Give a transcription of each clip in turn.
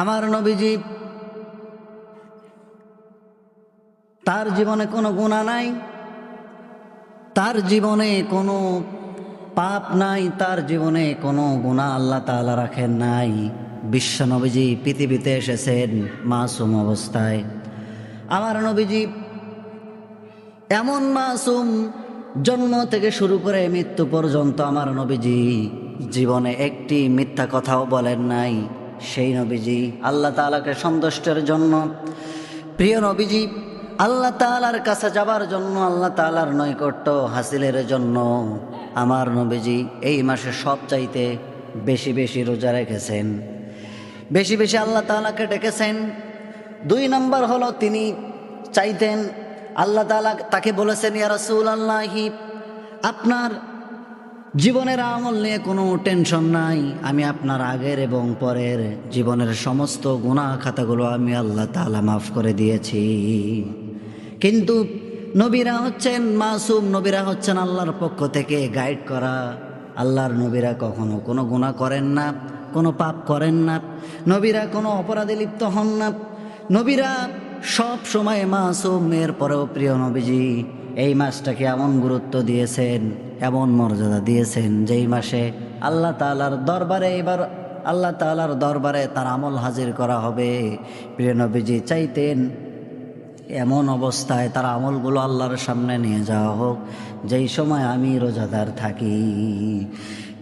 আমার নবীজি তার জীবনে কোনো গুনাহ নাই, তার জীবনে কোনো পাপ নাই, তার জীবনে কোনো গুনাহ আল্লাহ তাআলা রাখেন নাই। বিশ্ব নবীজি পৃথিবীতে এসেছেন মাসুম অবস্থায়। আমার নবীজি এমন মাসুম, জন্ম থেকে শুরু করে মৃত্যু পর্যন্ত আমার নবীজি জীবনে একটি মিথ্যা কথাও বলেন নাই। সেই নবীজি আল্লাহ তাআলাকে সন্তুষ্টের জন্য, প্রিয় নবীজি আল্লাহ তাআলার কাছে যাবার জন্য, আল্লাহ তাআলার নৈকট্য হাসিলের জন্য আমার নবীজি এই মাসে সবচাইতে বেশি বেশি রোজা রেখেছেন, বেশি বেশি আল্লাহ তাআলাকে ডেকেছেন। 2 নম্বর হলো তিনি চাইতেন, আল্লাহ তাআলা তাকে বলেছেন, ইয়া রাসূলুল্লাহি, আপনার জীবনের আমল নিয়ে কোনো টেনশন নাই, আমি আপনার আগের এবং পরের জীবনের সমস্ত গুনাহ খাতাগুলো আমি আল্লাহ তাআলা মাফ করে দিয়েছি। কিন্তু নবীরা হচ্ছেন মাসুম, নবীরা হচ্ছেন আল্লাহর পক্ষ থেকে গাইড করা। আল্লাহর নবীরা কখনো কোনো গুনাহ করেন না, কোনো পাপ করেন না, নবীরা কোনো অপরাধে লিপ্ত হন না, নবীরা সব সময় মাসুম। এরপরেও প্রিয় নবীজি এই মাসটাকে এমন গুরুত্ব দিয়েছেন, এমন মর্যাদা দিয়েছেন, যেই মাসে আল্লাহ তাআলার দরবারে, এবার আল্লাহ তাআলার দরবারে তার আমল হাজির করা হবে। প্রিয় নবীজি চাইতেন এমন অবস্থায় তার আমলগুলো আল্লাহর সামনে নিয়ে যাওয়া হোক যেই সময় আমি রোজাদার থাকি।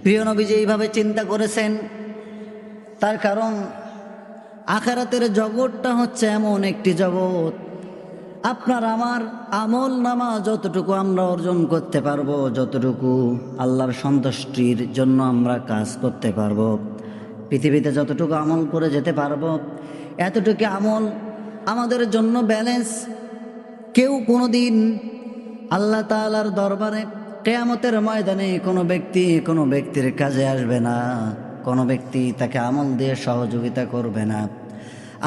প্রিয় নবীজি এইভাবে চিন্তা করেছেন, তার কারণ আখিরাতের জগৎটা হচ্ছে এমন একটি জগৎ, আপনার আমার আমল নামা যতটুকু আমরা অর্জন করতে পারবো, যতটুকু আল্লাহর সন্তুষ্টির জন্য আমরা কাজ করতে পারবো, পৃথিবীতে যতটুকু আমল করে যেতে পারবো, এতটুকু আমল আমাদের জন্য ব্যালেন্স। কেউ কোনো দিন আল্লাহ তাআলার দরবারে কিয়ামতের ময়দানে কোনো ব্যক্তির কাজে আসবে না, কোনো ব্যক্তি তাকে আমল দিয়ে সহযোগিতা করবে না।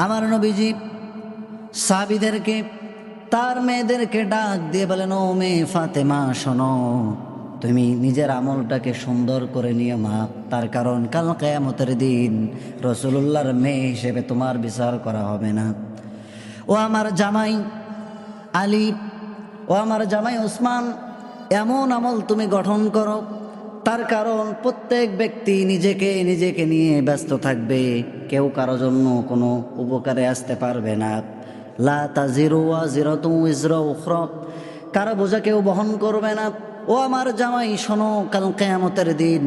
আমার নবীজি সাহাবীদেরকে, তার মেয়েদেরকে ডাক দিয়ে বলেন, ও মেয়ে ফাতেমা, শোনো, তুমি নিজের আমলটাকে সুন্দর করে নিও মা, তার কারণ কাল কিয়ামতের দিন রাসূলুল্লাহর মেয়ে হিসেবে তোমার বিচার করা হবে না। ও আমার জামাই আলী, ও আমার জামাই ওসমান, এমন আমল তুমি গঠন করো, তার কারণ প্রত্যেক ব্যক্তি নিজেকে নিয়ে ব্যস্ত থাকবে, কেউ কারো জন্য কোনো উপকারে আসতে পারবে না। লা তাজিরু ওয়াজিরাতুন উযরা উখরা, কারো বোঝা কেউ বহন করবে না। ও আমার জামাই শোনো, কাল কিয়ামতের দিন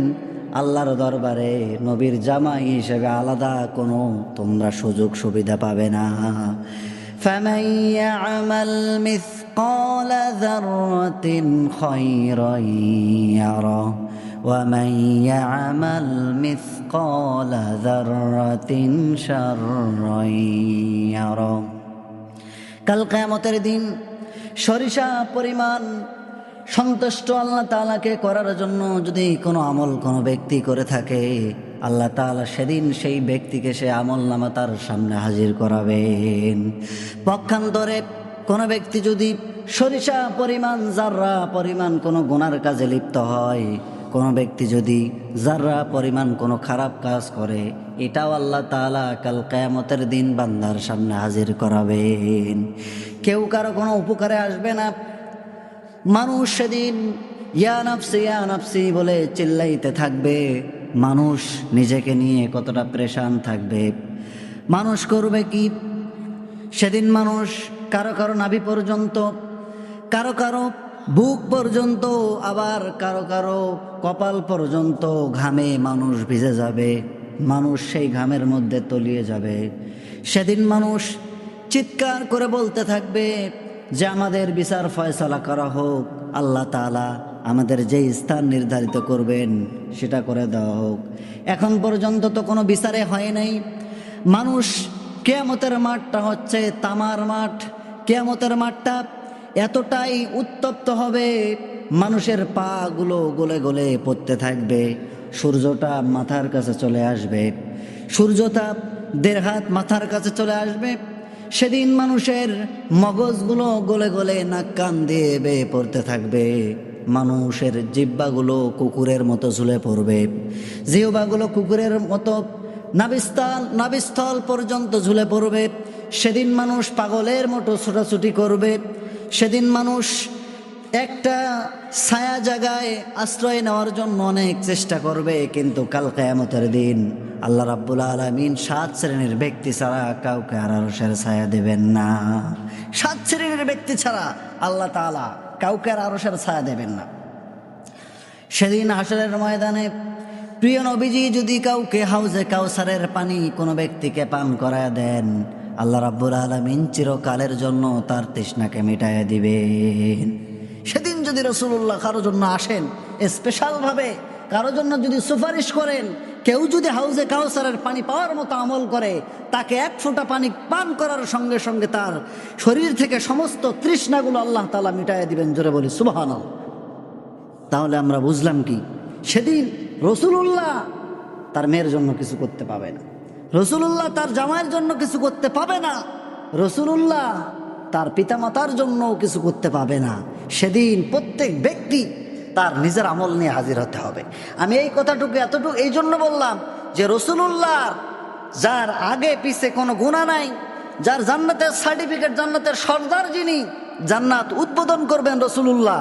আল্লাহর দরবারে নবীর জামাই হিসেবে আলাদা কোনো তোমরা সুযোগ সুবিধা পাবে না। ফামান ইয়ামাল মিসকালা যাররাতিন খায়রান ইয়ারা ওয়া মান ইয়ামাল মিসকালা যাররাতিন শাররান ইয়ারা। কাল কিয়ামতের দিন সরিষা পরিমাণ সন্তুষ্ট আল্লাহ তাআলাকে করার জন্য যদি কোনো আমল কোনো ব্যক্তি করে থাকে, আল্লাহ তাআলা সেদিন সেই ব্যক্তিকে সে আমল নামা তার সামনে হাজির করাবেন। পক্ষান্তরে কোনো ব্যক্তি যদি সরিষা পরিমাণ, জাররা পরিমাণ কোনো গুনার কাজে লিপ্ত হয়, কোনো ব্যক্তি যদি জাররা পরিমাণ কোনো খারাপ কাজ করে, এটাও আল্লাহ তাআলা কাল কিয়ামতের দিন বান্দার সামনে হাজির করাবেন। কেউ কারো কোনো উপকারে আসবে না। মানুষ সেদিন ইয়া নাফসি বলে চিল্লাইতে থাকবে। মানুষ নিজেকে নিয়ে কতটা পেরেশান থাকবে। মানুষ করবে কি সেদিন? মানুষ কারো কারো নাভি পর্যন্ত, কারো কারো বুক পর্যন্ত, আবার কারো কারো কপাল পর্যন্ত ঘামে মানুষ ভিজে যাবে। মানুষ সেই ঘামের মধ্যে তলিয়ে যাবে। সেদিন মানুষ চিৎকার করে বলতে থাকবে যে আমাদের বিচার ফয়সালা করা হোক, আল্লাহ তাআলা আমাদের যে স্থান নির্ধারিত করবেন সেটা করে দেওয়া হোক। এখন পর্যন্ত তো কোনো বিচারে হয় নাই। মানুষ, কিয়ামতের মাঠটা হচ্ছে তামার মাঠ। কিয়ামতের মাঠটা এতটাই উত্তপ্ত হবে, মানুষের পা গুলো গলে গলে পড়তে থাকবে। সূর্যটা মাথার কাছে চলে আসবে, সূর্যটা 1.5 হাত মাথার কাছে চলে আসবে। সেদিন মানুষের মগজগুলো গলে গলে নাক কান দিয়ে বেয়ে পড়তে থাকবে। মানুষের জিহ্বাগুলো কুকুরের মতো ঝুলে পড়বে, জিহ্বাগুলো কুকুরের মতো নাভিস্থল পর্যন্ত ঝুলে পড়বে। সেদিন মানুষ পাগলের মতো ছোটাছুটি করবে। সেদিন মানুষ একটা ছায়া জায়গায় আশ্রয় নেওয়ার জন্য অনেক চেষ্টা করবে, কিন্তু কাল কিয়ামতের দিন আল্লাহ রাব্বুল আলামিন 7 শ্রেণীর ব্যক্তি ছাড়া কাউকে আরশের ছায়া দেবেন না। 7 শ্রেণীর ব্যক্তি ছাড়া আল্লাহ তাআলা কাউকে আরশের ছায়া দেবেন না। সেদিন হাসরের ময়দানে প্রিয় নবীজি যদি কাউকে হাউজে কাউসারের পানি কোনো ব্যক্তিকে পান করায় দেন, আল্লাহ রাব্বুল আলামিন চিরকালের জন্য তার তৃষ্ণাকে মিটাইয়া দিবেন। সেদিন যদি রাসূলুল্লাহ কারোর জন্য আসেন স্পেশালভাবে, কারোর জন্য যদি সুপারিশ করেন, কেউ যদি হাউজে কাউসারের পানি পাওয়ার মতো আমল করে, তাকে 1 ফোঁটা পানি পান করার সঙ্গে সঙ্গে তার শরীর থেকে সমস্ত তৃষ্ণাগুলো আল্লাহ তাআলা মিটাইয়া দিবেন। জোরে বলি সুবহানাল্লাহ। তাহলে আমরা বুঝলাম কি, সেদিন রাসূলুল্লাহ তার মেয়ের জন্য কিছু করতে পাবে না, রাসূলুল্লাহ তার জামাইয়ের জন্য কিছু করতে পাবে না, রাসূলুল্লাহ তার পিতামাতার জন্য কিছু করতে পাবে না। সেদিন প্রত্যেক ব্যক্তি তার নিজের আমল নিয়ে হাজির হতে হবে। আমি এই কথাটুকু এতটুকু এই জন্য বললাম যে রাসূলুল্লাহ যার আগে পিছে কোনো গুনাহ নাই, যার জান্নাতের সার্টিফিকেট, জান্নাতের সর্দার, যিনি জান্নাত উদ্বোধন করবেন রাসূলুল্লাহ,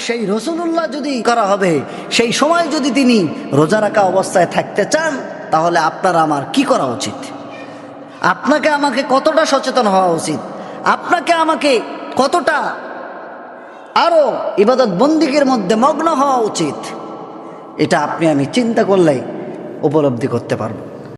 সেই রাসূলুল্লাহ যদি করা হবে, সেই সময় যদি তিনি রোজা রাখা অবস্থায় থাকতে চান, তাহলে আপনার আমার কি করা উচিত? আপনাকে আমাকে কতটা সচেতন হওয়া উচিত? আপনাকে আমাকে কতটা আরো ইবাদত বন্দিগির মধ্যে মগ্ন হওয়া উচিত? এটা আপনি আমি চিন্তা করলেই উপলব্ধি করতে পারবো।